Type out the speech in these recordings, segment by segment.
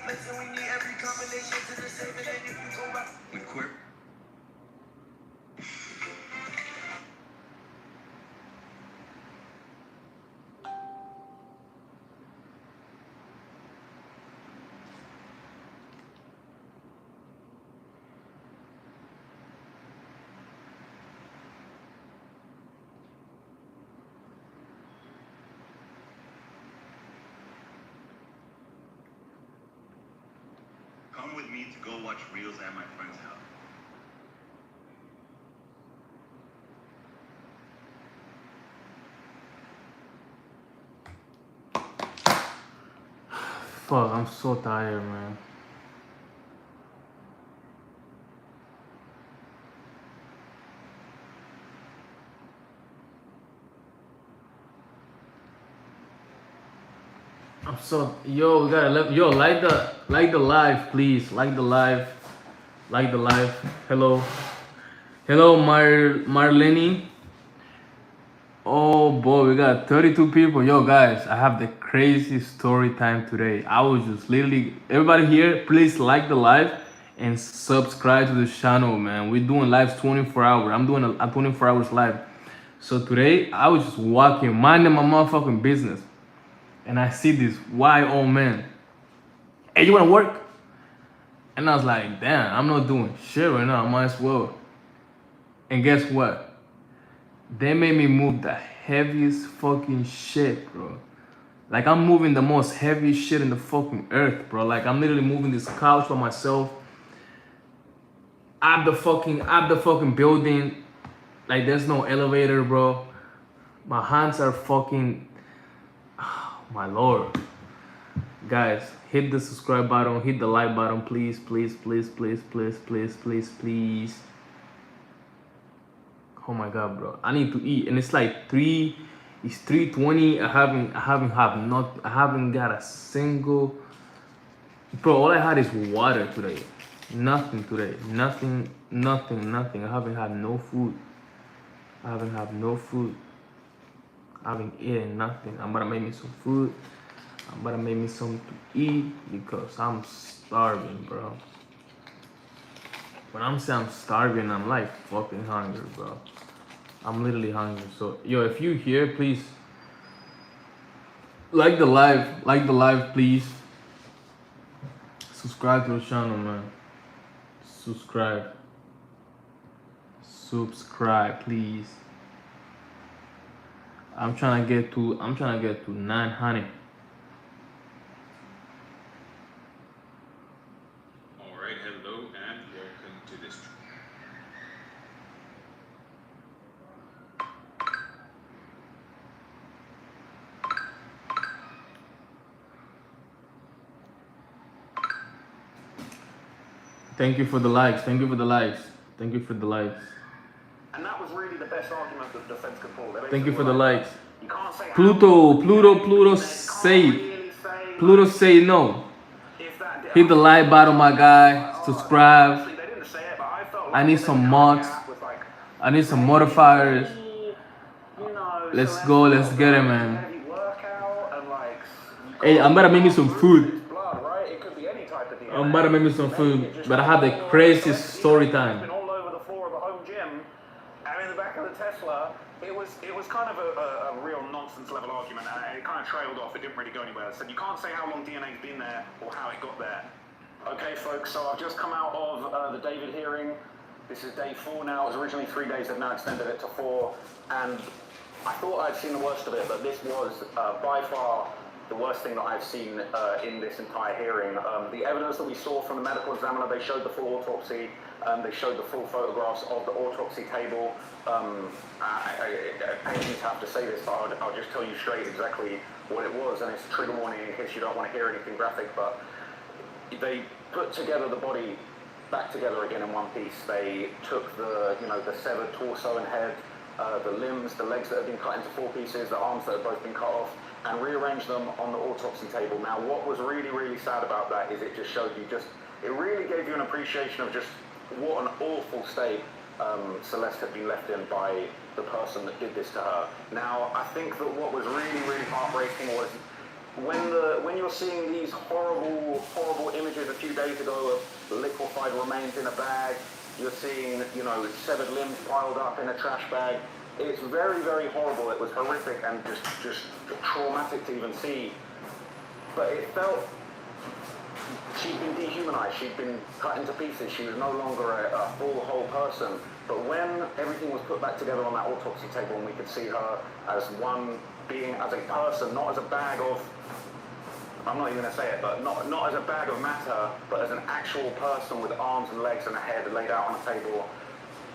Listen, we need every combination to the same, and then if you go back, we quit. Come with me to go watch reels at my friend's house. Fuck, I'm so tired, man. I'm so yo, we gotta yo like the live, please. Like the live. Like the live. Hello. Hello Marlene. Oh boy, we got 32 people. Yo guys, I have the crazy story time today. I was just literally everybody here, please like the live and subscribe to the channel, man. We're doing lives 24 hours. I'm doing a 24 hours live. So today I was just walking, minding my motherfucking business. And I see this white old man. Hey, you wanna work? And I was like, damn, I'm not doing shit right now. I might as well. And guess what? They made me move the heaviest fucking shit, bro. Like I'm moving the most heavy shit in the fucking earth, bro. Like I'm literally moving this couch by myself. Up the fucking building. Like there's no elevator, bro. My hands are fucking, oh, my lord. Guys, hit the subscribe button, hit the like button, please, please, please, please, please, please, please, please. Oh my god, bro, I need to eat, and it's like it's 3:20. I haven't got a single, bro. All I had is water today, nothing today, nothing. I haven't had no food. I haven't eaten nothing. I'm gonna make me some food. I'm gonna make me something to eat because I'm starving, bro. When I'm saying I'm starving, I'm like fucking hungry, bro. I'm literally hungry. So, yo, if you here, please like the live, please. Subscribe to the channel, man. Subscribe, please. I'm trying to get to 900. Alright, hello and welcome to this. Thank you for the likes. And that was really the best argument that the defense could pull. Thank you for the likes. You can't say Pluto say no. Hit the like button, my guy. Subscribe. They didn't say it, but I felt like I need some mods. I need some modifiers. Let's go. Let's get it, man. Hey, I'm about to make me some food. I'm about to make me some food, but I have the craziest story time. All over the floor of the home gym, and in the back of the Tesla. It was kind of a real nonsense level argument, and it kind of trailed off. It didn't really go anywhere. So you can't say how long DNA's been there or how it got there. Okay, folks. So I've just come out of the David hearing. This is day 4 now. It was originally 3 days. They've now extended it to 4, and I thought I'd seen the worst of it, but this was by far the worst thing that I've seen in this entire hearing. The evidence that we saw from the medical examiner, they showed the full autopsy, they showed the full photographs of the autopsy table. I hate to have to say this, but I'll just tell you straight exactly what it was, and it's a trigger warning in case you don't want to hear anything graphic, but they put together the body back together again in one piece. They took the severed torso and head, the limbs, the legs that had been cut into 4 pieces, the arms that had both been cut off, and rearranged them on the autopsy table. Now, what was really, really sad about that is it just showed you it really gave you an appreciation of just what an awful state Celeste had been left in by the person that did this to her. Now, I think that what was really, really heartbreaking was when you're seeing these horrible images a few days ago of liquefied remains in a bag, you're seeing, you know, severed limbs piled up in a trash bag. It's very, very horrible. It was horrific and just traumatic to even see. But it felt she'd been dehumanized. She'd been cut into pieces. She was no longer a full, whole person. But when everything was put back together on that autopsy table and we could see her as one being, as a person, not as a bag of, I'm not even going to say it, but not as a bag of matter, but as an actual person with arms and legs and a head laid out on a table,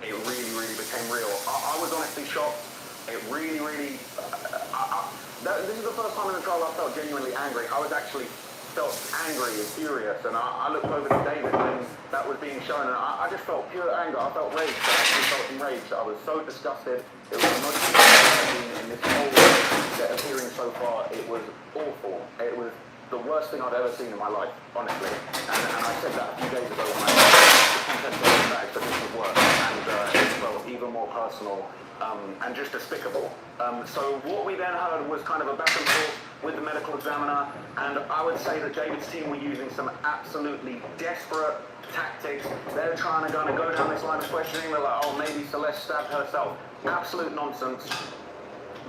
it really, really became real. I was honestly shocked. It really, really... this is the first time in the trial I felt genuinely angry. I was actually felt angry and furious, and I looked over to David when that was being shown, and I just felt pure anger. I felt rage. I actually felt enraged. I was so disgusted. It was the most I've been in this whole set of hearings so far. It was awful. It was the worst thing I'd ever seen in my life, honestly. And I said that a few days ago when I the content of the bag that this would work, and it felt even more personal and just despicable. So what we then heard was kind of a back and forth with the medical examiner, and I would say that David's team were using some absolutely desperate tactics. They're trying to go down this line of questioning. They're like, oh, maybe Celeste stabbed herself. Absolute nonsense.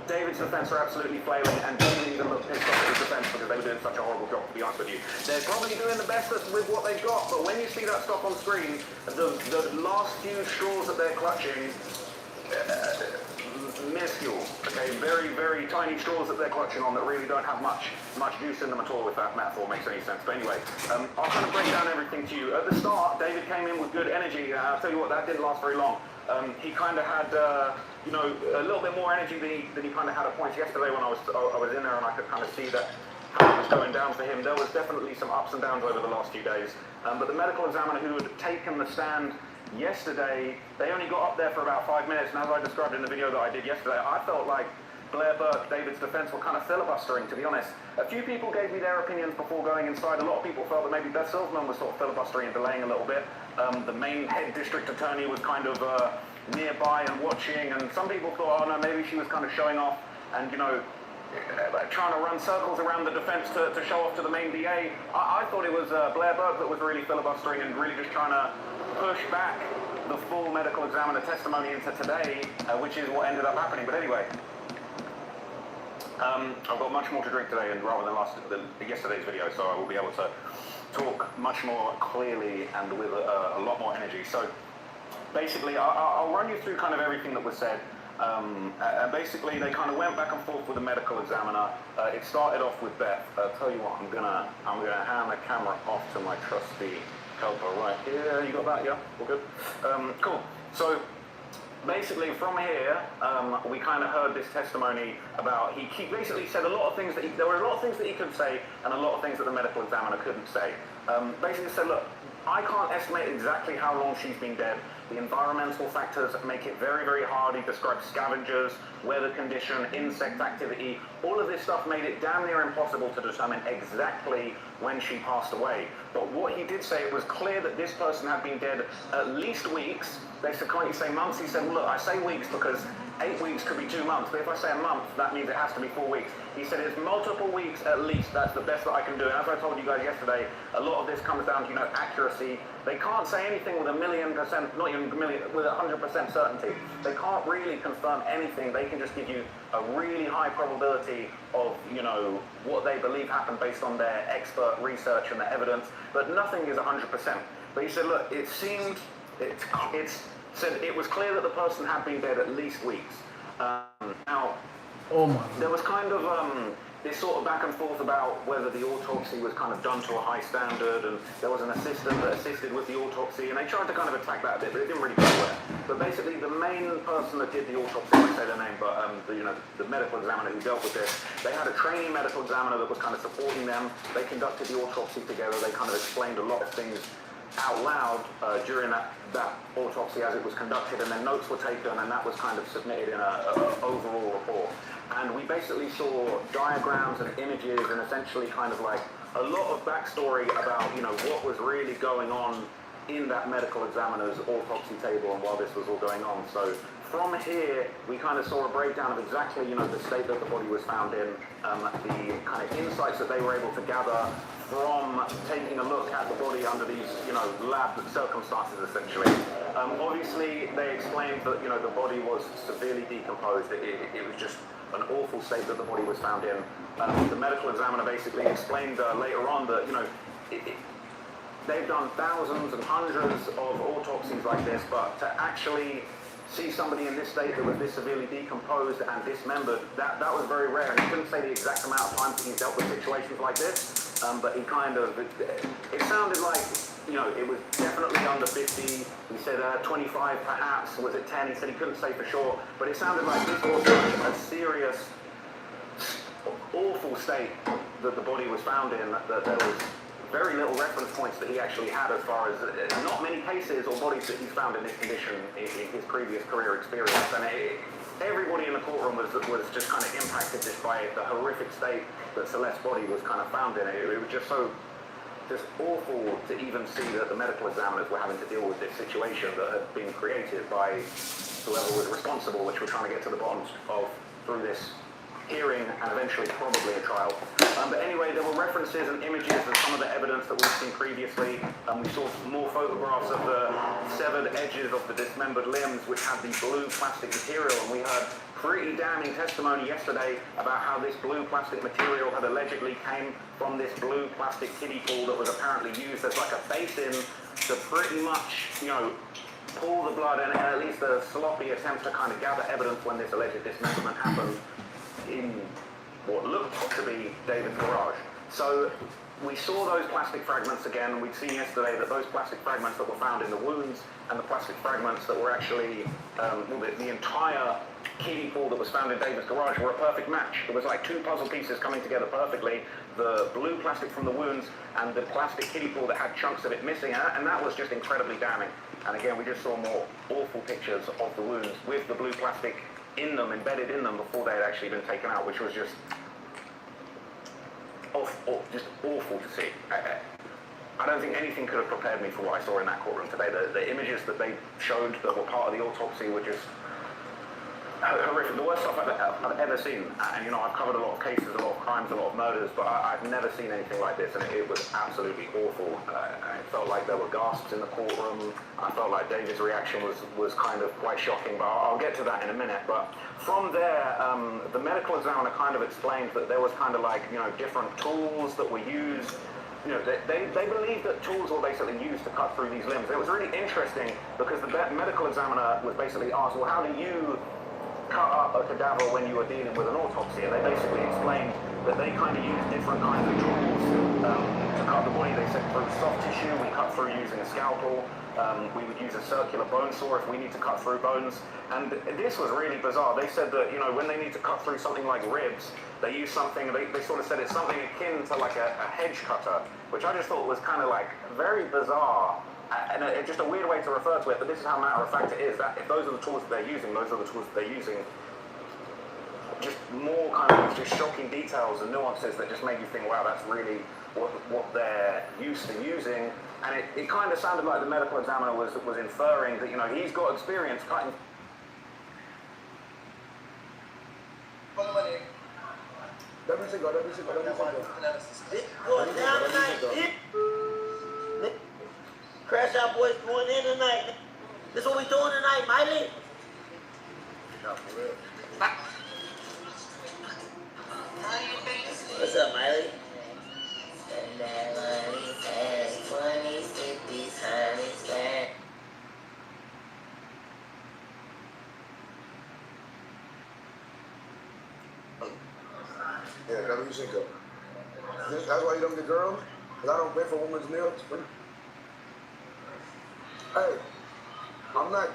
David's defense are absolutely flailing, and didn't even look pissed off at his defense because they were doing such a horrible job, to be honest with you. They're probably doing the best with what they've got, but when you see that stuff on screen, the last few straws that they're clutching, minuscule, okay, very, very tiny straws that they're clutching on that really don't have much juice in them at all, if that metaphor makes any sense. But anyway, I'll kind of break down everything to you. At the start, David came in with good energy. I'll tell you what, that didn't last very long. He kind of had, you know, a little bit more energy than he kind of had at points yesterday when I was in there, and I could kind of see that how it was going down for him. There was definitely some ups and downs over the last few days. But the medical examiner who had taken the stand yesterday, they only got up there for about 5 minutes, and as I described in the video that I did yesterday, I felt like Blair Burke, David's defense, were kind of filibustering, to be honest. A few people gave me their opinions before going inside. A lot of people felt that maybe Beth Silverman was sort of filibustering and delaying a little bit. The main head district attorney was kind of nearby and watching, and some people thought, oh no, maybe she was kind of showing off and, you know, trying to run circles around the defense to show off to the main DA. I thought it was Blair Burke that was really filibustering and really just trying to push back the full medical examiner testimony into today, which is what ended up happening. But anyway, I've got much more to drink today, and rather than yesterday's video, so I will be able to talk much more clearly and with a lot more energy. So basically, I'll run you through kind of everything that was said. And basically, they kind of went back and forth with the medical examiner. It started off with Beth. I'll tell you what, I'm gonna hand the camera off to my trusty helper right here. You got that? Yeah, all good. Cool. So basically, from here, we kind of heard this testimony about he basically said a lot of things that there were a lot of things that he could say and a lot of things that the medical examiner couldn't say. Basically said, look, I can't estimate exactly how long she's been dead. The environmental factors make it very, very hard. He described scavengers, weather condition, insect activity. All of this stuff made it damn near impossible to determine exactly when she passed away. But what he did say, it was clear that this person had been dead at least weeks. They said, can't you say months? He said, well, look, I say weeks because 8 weeks could be 2 months. But if I say a month, that means it has to be 4 weeks. He said it's multiple weeks at least. That's the best that I can do. And as I told you guys yesterday, a lot of this comes down to, you know, accuracy. They can't say anything with 1,000,000%, not even a million, with 100% certainty. They can't really confirm anything. They can just give you a really high probability of, you know, what they believe happened based on their expert research and their evidence. But nothing is 100%. But he said, look, it seemed, said it was clear that the person had been dead at least weeks. Now, there was kind of this sort of back and forth about whether the autopsy was kind of done to a high standard, and there was an assistant that assisted with the autopsy, and they tried to kind of attack that a bit, but it didn't really go anywhere. But basically, the main person that did the autopsy, I won't say their name, but the medical examiner who dealt with this, they had a trainee medical examiner that was kind of supporting them. They conducted the autopsy together. They kind of explained a lot of things out loud during that autopsy as it was conducted, and then notes were taken, and that was kind of submitted in an overall report. And we basically saw diagrams and images and essentially kind of like a lot of backstory about, you know, what was really going on in that medical examiner's autopsy table and while this was all going on. So from here, we kind of saw a breakdown of exactly, the state that the body was found in, the kind of insights that they were able to gather from taking a look at the body under these, lab circumstances, essentially. Obviously, they explained that, the body was severely decomposed. It was just an awful state that the body was found in. The medical examiner basically explained later on that, they've done thousands and hundreds of autopsies like this, but to actually see somebody in this state that was this severely decomposed and dismembered, that was very rare. And he couldn't say the exact amount of times that he's dealt with situations like this, but he kind of, it sounded like, it was definitely under 50. He said 25 perhaps. Was it 10? He said he couldn't say for sure, but it sounded like this was a serious, awful state that the body was found in, that there was very little reference points that he actually had as far as not many cases or bodies that he's found in this condition in his previous career experience. And everybody in the courtroom was just kind of impacted just by the horrific state that Celeste's body was kind of found in. It was just awful to even see that the medical examiners were having to deal with this situation that had been created by whoever was responsible, which we're trying to get to the bottom of through this hearing and eventually probably a trial. But anyway, there were references and images of some of the evidence that we've seen previously. We saw more photographs of the severed edges of the dismembered limbs, which had the blue plastic material, and we heard pretty damning testimony yesterday about how this blue plastic material had allegedly came from this blue plastic kiddie pool that was apparently used as like a basin to pretty much, pull the blood and at least a sloppy attempt to kind of gather evidence when this alleged dismemberment happened in what looked to be David's garage. So we saw those plastic fragments again, and we'd seen yesterday that those plastic fragments that were found in the wounds and the plastic fragments that were actually, the entire kiddie pool that was found in David's garage were a perfect match. It was like two puzzle pieces coming together perfectly, the blue plastic from the wounds and the plastic kiddie pool that had chunks of it missing, and that was just incredibly damning. And again, we just saw more awful pictures of the wounds with the blue plastic in them, embedded in them before they had actually been taken out, which was just awful to see. I don't think anything could have prepared me for what I saw in that courtroom today. The images that they showed that were part of the autopsy were just horrific. The worst stuff I've ever seen. And I've covered a lot of cases, a lot of crimes, a lot of murders, but I've never seen anything like this, and it was absolutely awful. It felt like there were gasps in the courtroom. I felt like David's reaction was kind of quite shocking, but I'll get to that in a minute. But from there, the medical examiner kind of explained that there was kind of like, different tools that were used. They believe that tools were basically used to cut through these limbs. It was really interesting because the medical examiner was basically asked, well, how do you cut up a cadaver when you were dealing with an autopsy? And they basically explained that they kind of use different kinds of tools to cut the body. They said through soft tissue, we cut through using a scalpel. We would use a circular bone saw if we need to cut through bones. And this was really bizarre. They said that, when they need to cut through something like ribs, they use something, they sort of said it's something akin to like a hedge cutter, which I just thought was kind of like very bizarre. And just a weird way to refer to it, but this is how matter of fact it is. That if those are the tools that they're using, those are the tools that they're using. Just more kind of just shocking details and nuances that just made you think, wow, that's really what they're used to using. And it kind of sounded like the medical examiner was inferring that, he's got experience cutting. Crash Out Boys going in tonight. This is what we doing tonight, Miley. What's up, Miley? Yeah, that's what you think of. That's why you don't get girls? Because I don't pay for women's meals. Hey, I'm not.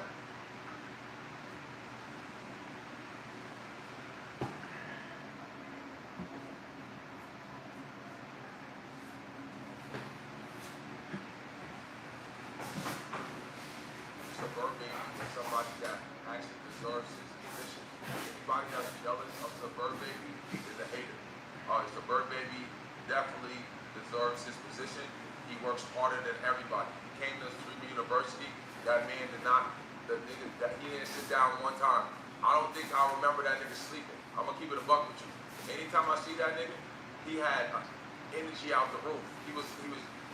Suburban is somebody that actually deserves his position. Anybody that's jealous of Suburban is a hater. Suburban definitely deserves his position. He works harder than everybody. He came to us 3 million University. That man did not, the nigga, that he didn't sit down one time. I don't think I'll remember that nigga sleeping. I'm gonna keep it a buck with you. Anytime I see that nigga, he had energy out the roof. He was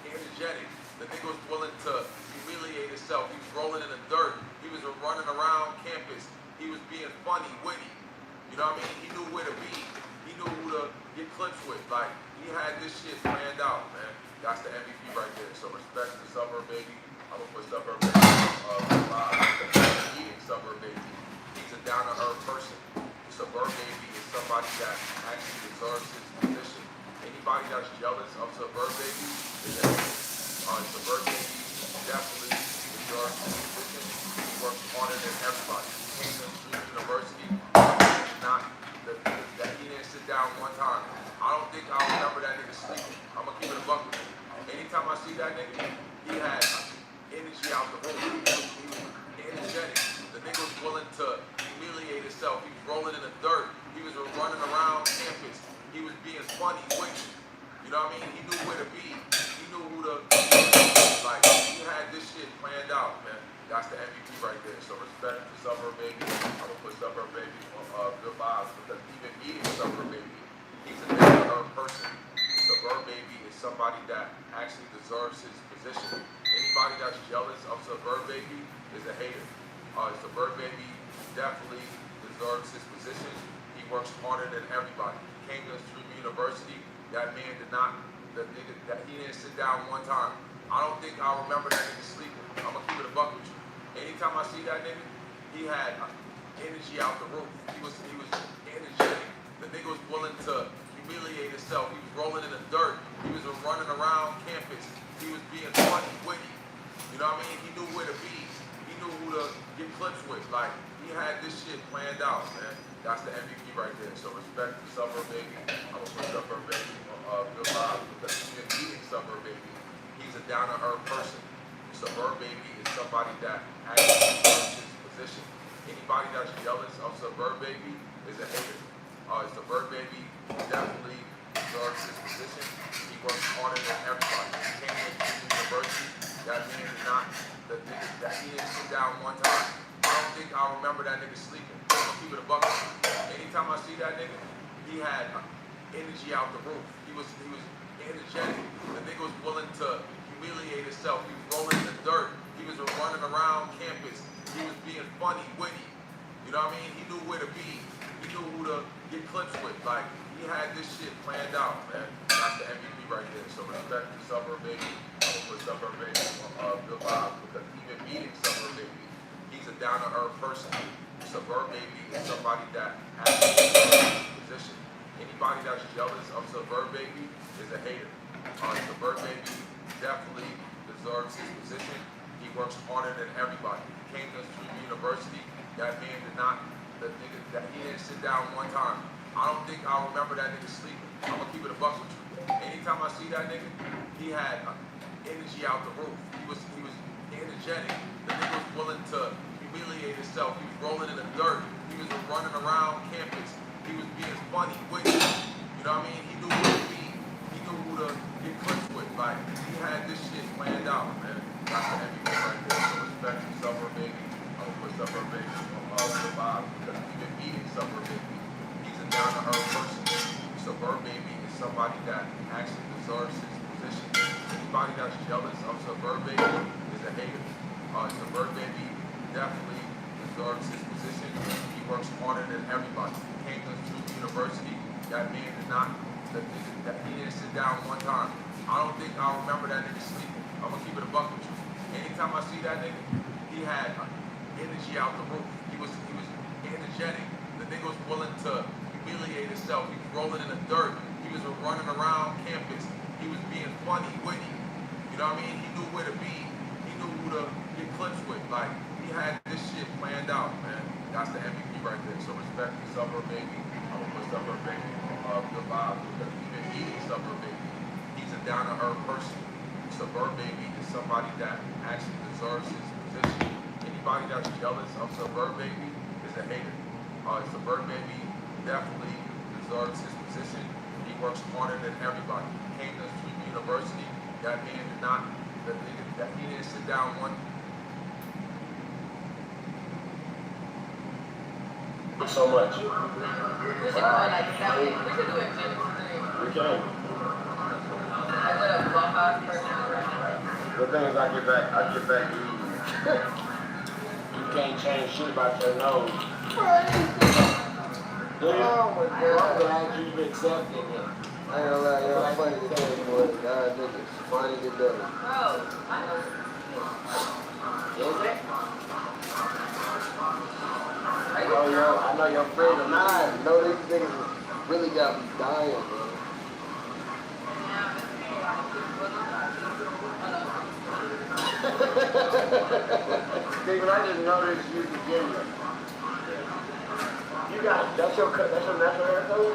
energetic. The nigga was willing to humiliate himself. He was rolling in the dirt. He was running around campus. He was being funny, witty. You know what I mean? He knew where to be. He knew who to get clips with. Like, he had this shit planned out, man. That's the MVP right there. So respect to Suburb Baby. I'm gonna put Suburb Baby eating Suburb Baby. He's a down-to-earth person. Suburb Baby is somebody that actually deserves his position. Anybody that's jealous of Suburb Baby is a Suburb Baby definitely deserves his position. He works harder than everybody. Came to Street University, that he didn't sit down one time. I don't think I'll remember that nigga sleeping. I'm gonna keep it a buck with you. Anytime I see that nigga, he had energy out the room. He was energetic. The nigga was willing to humiliate himself. He was rolling in the dirt. He was running around campus. He was being funny, witty. You know what I mean? He knew where to be. He knew who to, like, he had this shit planned out, man. That's the MVP right there. So respect to Suburb Baby. I'm gonna put Suburb Baby on good vibes because even eating Suburb Baby, he's a down-to-earth person. Suburb Baby is somebody that actually deserves his position. Anybody that's jealous of Suburb Baby is a hater. Suburb Baby definitely deserves his position. He works harder than everybody. He came to Street University. That man did not, that he didn't sit down one time. I don't think I'll remember that nigga sleeping. I'm gonna keep it a buck with you. Anytime I see that nigga, he had energy out the roof. He was energetic. The nigga was willing to humiliate himself. He was rolling in the dirt. He was running around campus. He was being funny, witty. You know what I mean? He knew where to be. He knew who to get clips with. Like, he had this shit planned out, man. That's the MVP right there. So respect to Suburb Baby. I'm gonna put Suburb Baby on good vibes because even eating Suburb Baby, he's a down-to-earth person. Suburb Baby is somebody that actually deserves his position. Anybody that's jealous of Suburb Baby is a hater. Suburb Baby definitely deserves his position. He works harder than everybody. He came to University. That man did not, that he didn't sit down one time. I don't think I'll remember that nigga sleeping. I'm gonna keep it a buck. Anytime I see that nigga, he had energy out the roof. He was energetic. The nigga was willing to humiliate himself. He was rolling in the dirt. He was running around campus. He was being funny, witty. You know what I mean? He knew where to be. He knew who to get clips with. Like, he had this shit planned out, man. That's the MVP right there. So respect to Suburb Baby. I'm gonna put Suburb Baby on good vibes because even eating Suburb Baby, he's a down-to-earth person. Suburb Baby is somebody that actually deserves his position. Anybody that's jealous of Suburb Baby is a hater. Suburb Baby definitely deserves his position. He works harder than everybody. He came to Street University. That man did not, that he didn't sit down one time. I don't think I'll remember that nigga sleeping. I'm gonna keep it a buck with you. Anytime I see that nigga, he had energy out the roof. He was energetic. The nigga was willing to humiliate himself. He was rolling in the dirt. He was running around campus. He was being funny, witty. You know what I mean? He knew where to be. He knew who to get clips with. Like, he had this shit planned out, man. That's the MVP right there. So respect to Suburb Baby. I'm gonna put Suburb Baby on the vibe because even eating Suburb Baby, he's a down-to-earth person. Suburb Baby is somebody that actually deserves his position. Anybody that's jealous of Suburb Baby is a hater. Suburb Baby definitely deserves his position. He works harder than everybody. He came to Street University. That man did not, that he didn't sit down one time. I don't think I'll remember that nigga sleeping. I'm gonna keep it a buck with you. Anytime I see that nigga, he had energy out the roof. He was energetic. The nigga was willing to humiliate himself. He was rolling in the dirt. He was running around campus. He was being funny, witty. You know what I mean? He knew where to be. He knew who to get clips with. Like, he had this shit planned out, man. That's the MVP right there. So respect to Suburb Baby. I'm gonna put Suburb Baby on good vibes because even eating Suburb Baby, he's a down-to-earth person. Suburb Baby is somebody that actually deserves his position. Anybody that's jealous of Suburb Baby is a hater. Suburb Baby definitely deserves his position. He works harder than everybody. He came to Street University. That man did not, that he didn't sit down one So much. We should go like 7. We could do it gym today. We can. Like with a clubhouse person. The thing is, I get back easy. You can't change shit about your nose. Oh my God. I'm glad you've accepted it. I ain't gonna lie, y'all funny to tell you, boy. God, niggas, funny to do. Bro, I know. Is it? I know your friends are not. No, these niggas really got me dying, bro. Steven, I just noticed you beginning. You got that's your natural hair color?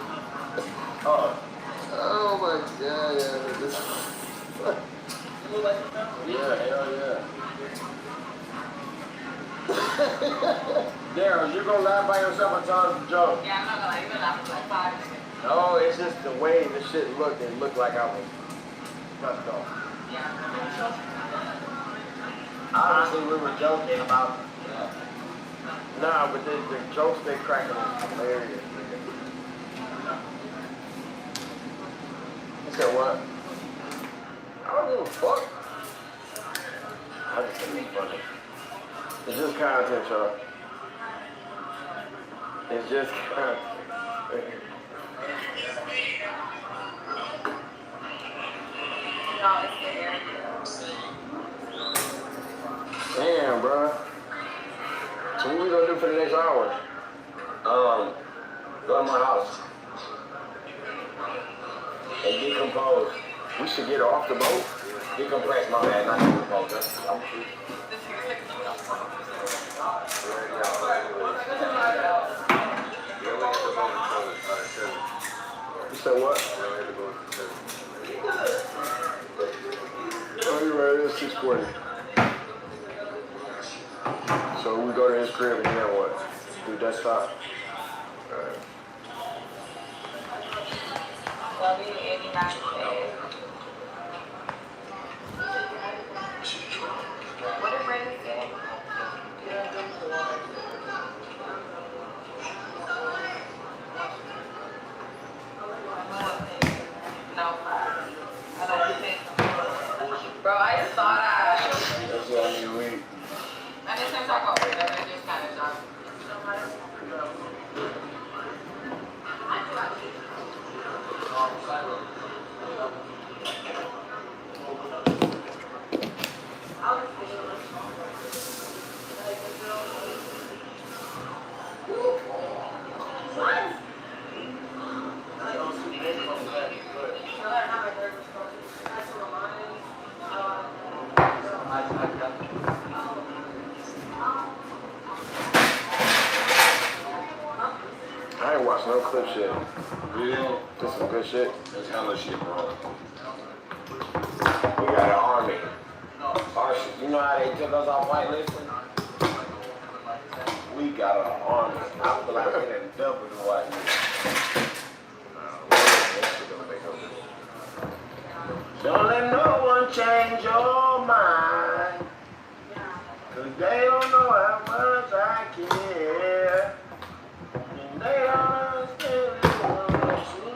Oh my God, yeah. Yeah, hell yeah. Daryl, you gonna laugh by yourself or tell us a joke? Yeah, I'm not gonna lie, you've been laughing for like 5 minutes. No, it's just the way the shit looked. It looked like I was touched off. Yeah. Obviously, we were joking about. Nah, but the jokes they cracking was hilarious. You said what? I don't give a fuck. I just think it's funny. It's just content, y'all. It's just content. No, it's the air. Damn, bro. So what we gonna do for the next hour? Go to my house and decompose. We should get off the boat. Decompress, my bad, not decompose. I'm free. You said what? Oh, you're right, it's 6:40. So we go to his crib and then what? Do desktop? Alright. That'll be 89 days. What did Brandon say? No. I don't think. Bro, I just thought That's all you eat. I just didn't talk about it. I just kind of dropped. I ain't watched no clip shit. Yeah, Just some good shit. that's hella shit, bro. We got an army. You know how they took us off whitelisting? We got an army. I feel like they done doubled the whitelist. Don't let no one change your mind. Cause they don't know how much I care. And they don't understand what's true.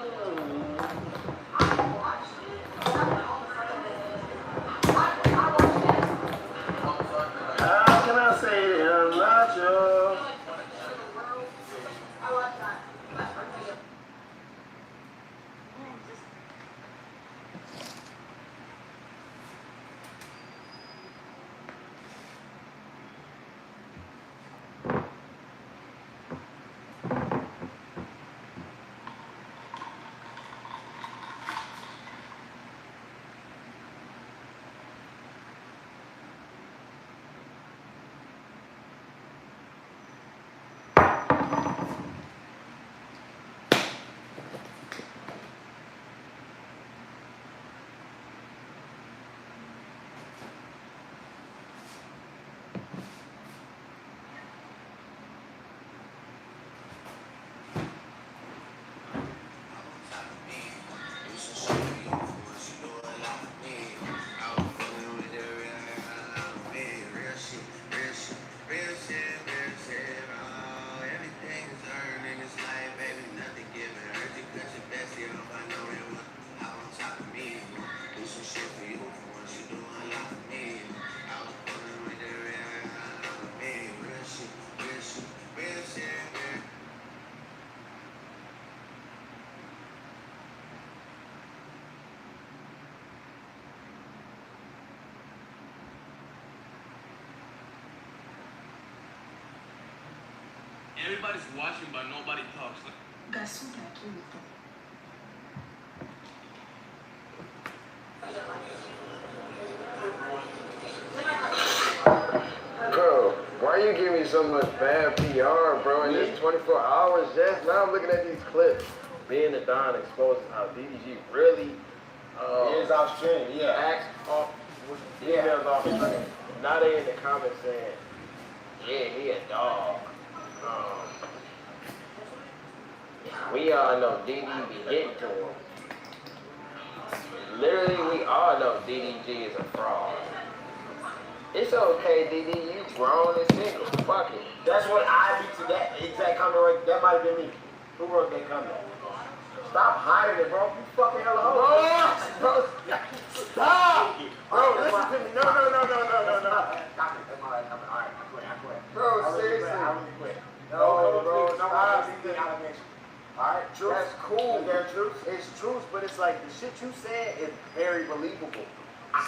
How can I say that I'm not yours? everybody's watching, but nobody talks. Bro, why you give me so much bad PR, bro? In this 24 hours, just now I'm looking at these clips. Being the Don exposes how DDG really Is off stream, yeah. acts off with females off the stream. Now they in the comments saying, yeah, he a dog. We all know DD be getting to him. Literally, we all know DDG is a fraud. It's okay, DD, you grown and single. Fuck it. That's what I beat to that exact comment right. That might have been me. Who wrote that comment? Stop hiding it, bro. You fucking hella hoe. Bro, stop! Bro, listen to me. No. Stop it. That's all right. All right, I quit. Bro, seriously. I really quit. No, bro, Stop. Alright, truth. That's cool. Is that truth? It's truth, but it's like the shit you said is very believable.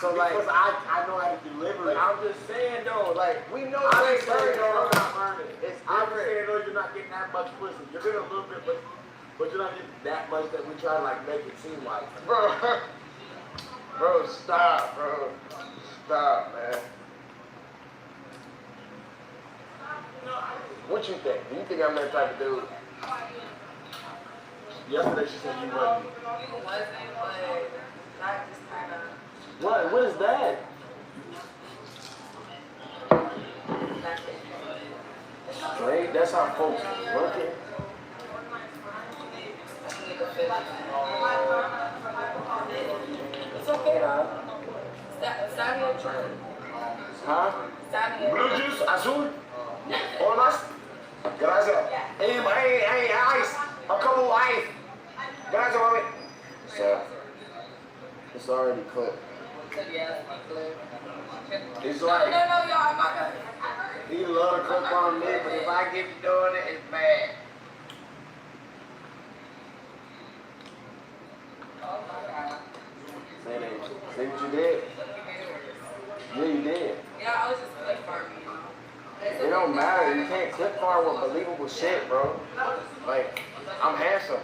So like, Because I know how to deliver but it. I'm just saying though, like we know I'm that just saying, though. I'm not learning. It's I'm just different. saying, though, you're not getting that much pussy. You're getting a little bit, but you're not getting that much that we try to like make it seem like. Bro, stop, bro. Stop, man. What you think? Do you think I'm that type of dude? Yesterday she said you wasn't. You wasn't, but not just kind of. What is that? Right? That's how folks look at. It's okay, though. Stop your turn. Huh? Stop your Blue juice, azul, olas. Gracias. Hey, ice. A couple of ice. Gracias, mami. So, it's already cooked. It's No, like, y'all, I'm not gonna. he love to cook on me, but if I get to doing it, it's bad. Oh my God. Say what you did. Yeah, you did. Yeah, I was just like farming, you know. It don't matter. You can't clip far with believable shit, bro. Like, I'm handsome.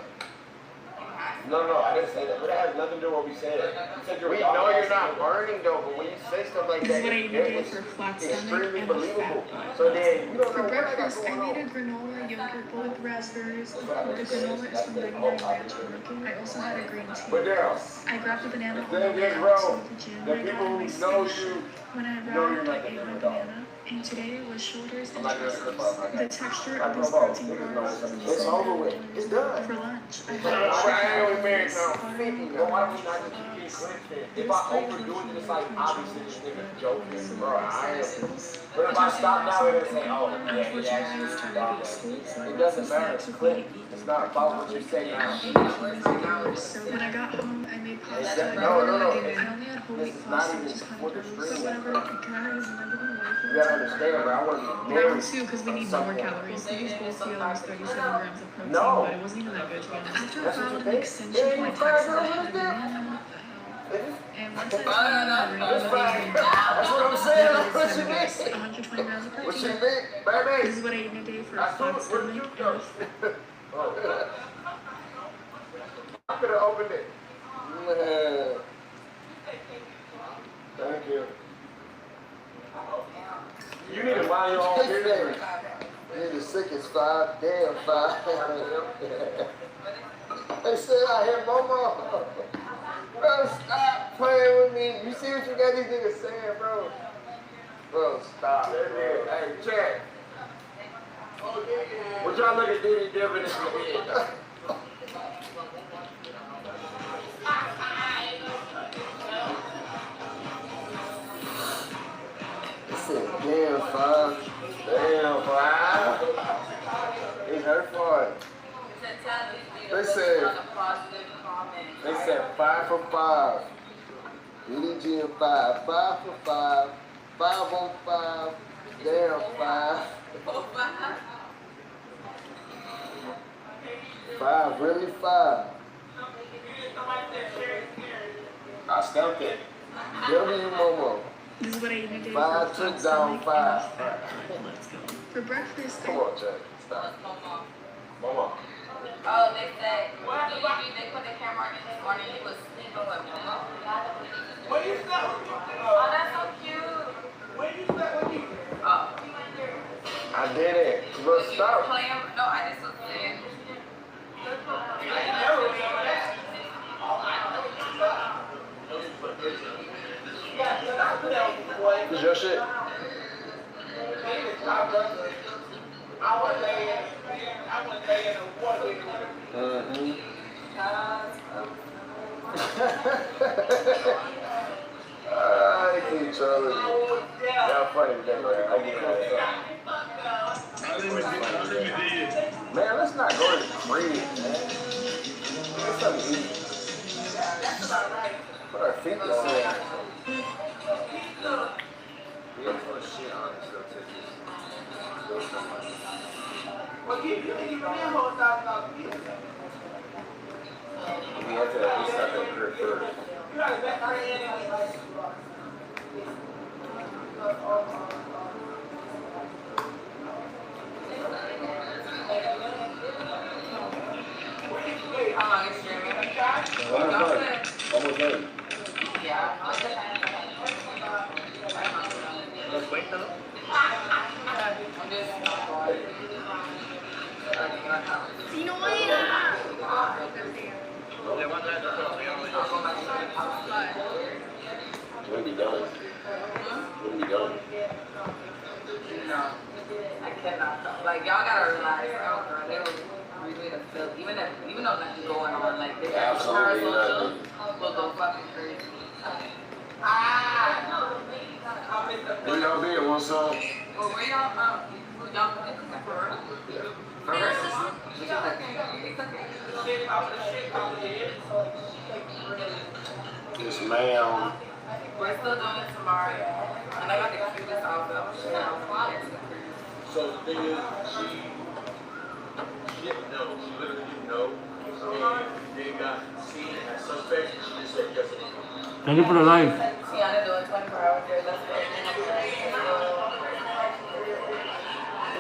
No, I didn't say that. But it has nothing to do with what we said. You said you're We know you're not burning though, but when you say stuff like that, it was extremely believable. So then, you don't For know what I got breakfast, I going made a on. granola yogurt bowl with raspberries. The granola is from 99 Ranch American. I also had a green tea. But Daryl, I grabbed a banana the thing is, to bro, the gym. the I got people on my who know station. you, When I know you're arrived, not I gonna ate my do it all. banana. And today was shoulders and I'm not gonna triceps. clip up. The texture I of these know about protein it. bars is It's over with. It's done. For lunch, I I had ain't married till I'm 50. But why don't we not just keep getting clips in? If I overdo it, it's like obviously this nigga joking, bro. I am. But if I stop now, they're gonna say, oh, yeah, he actually dog that. It doesn't matter. It's clip. It's not about what you say now. So when I got home, I made pasta. No. I only had whole This wheat is not pasta, even which is kind what of the gross. stream So is. whenever I cook guys and everything, You gotta understand, bro. I want to be round married. two, because we need at some more point. calories. So these both feel almost 37 grams of protein, No. but it wasn't even that good to be honest. After I That's what filed you an think? extension Yeah, for my you fried taxes, I girl, had a what is that? banana. And once I It's told fine. That's what I'm saying. That's what you mean. 120 grams of What you protein. mean, baby? This is what I eat in a day for a That's flat what stomach. you do. I could have opened it. Man. Thank you. You need to mind your own business. You're the sickest 5. Damn 5. They said I hit Momo. Bro, stop playing with me. You see what you got these niggas saying, bro? Bro, stop. Hey, Chad. What y'all look at Diddy different in the head? They said, damn 5. Damn 5. It's her fault. They said, they said 5 for 5. DDG and 5. 5 for 5. 5 on 5. Damn 5. 5, really 5. I stumped it. W Momo. This is what I eat in a day 5 for a took flat down stomach. 5. Let's go. For breakfast, Come on, Jack. Stop. Mama. Oh, they said, they put the camera in this morning, he was sleeping with Mama. What you slept with me? Oh, that's so cute. When you slept with me? Oh. I did it. Look, You stop. playing? No, I just was saying. This your shit? I keep telling you. Y'all funny today, man. I get that. Man, let's not go to the crib, man. Let's something to eat. Put our feet on there. We got to put shit on and stuff to just. Well, you didn't even have $1,000. We have to at least start that crib first. You got a back anyway. How long is streaming? Almost done. Yeah. Let's wait now. I'm just We'll be done. We'll be done. No, I cannot. Like y'all gotta realize, oh girl, they were really the feel. Even though nothing's going on, like they got Absolutely social will go fucking crazy. Where y'all be at one song? Well, where y'all for real? Yes, ma'am. We're still doing it tomorrow, and I got the cutest outfit. So the thing is, she didn't know. She literally didn't know. And they got seen at some fashion. She just said yes. Thank you for the live. Tiana doing 24 hours there. That's what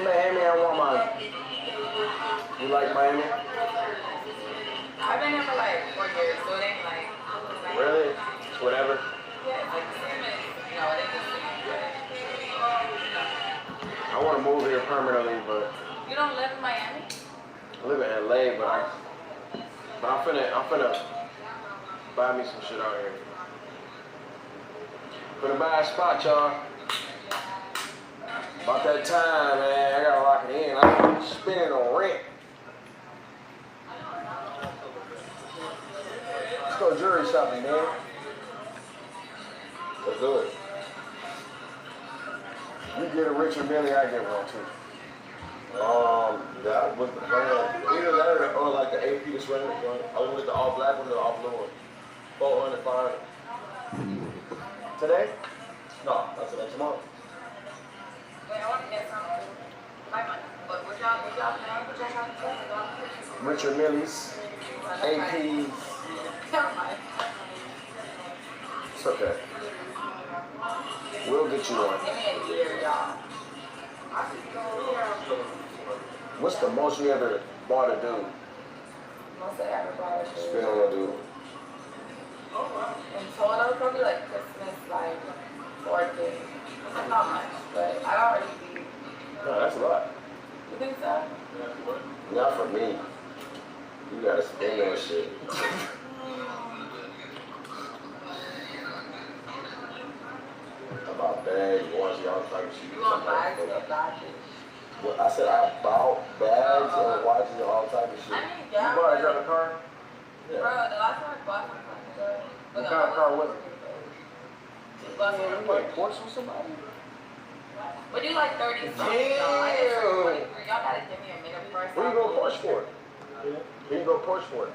Miami, I want mine. You like Miami? I've been here for like 4 years, so it ain't like. Really? It's whatever. Yeah, it's like the same as, it ain't the same. I want to move here permanently, but You don't live in Miami? I live in LA, but I'm finna buy me some shit out here. Finna buy a spot, y'all. About that time, man. I gotta lock it in. I'm spending on rent. Let's go jewelry shopping, man. Let's do it. You get a Richard Mille, I get one too. That was the plan. Either that or like the AP to sweater joint. I went with the all black one or the all blue one. 400, 500. Today? No, that's the next month. Wait, I want to get something. But what y'all have to Richard Mille's, AP. It's okay. We'll get you one. Give me a year, y'all. What's the most you ever bought a dude? Most I ever bought a Spend on a dude. in total, probably like Christmas, like 4K. Not much, but I already be. No, that's a lot. You think so? Not for me. You gotta spend that shit. About bags, watches, all type of shit. You want bags or badges? Well, I said I bought bags and watches and all type of shit. I mean, yeah. You bought a car? Yeah. Bro, the last time I bought something, What kind of car was it? it? You went Porsche with somebody? But you like 30 something. Damn. Y'all gotta give me a minute first. Who you go Porsche for? Who you go Porsche for?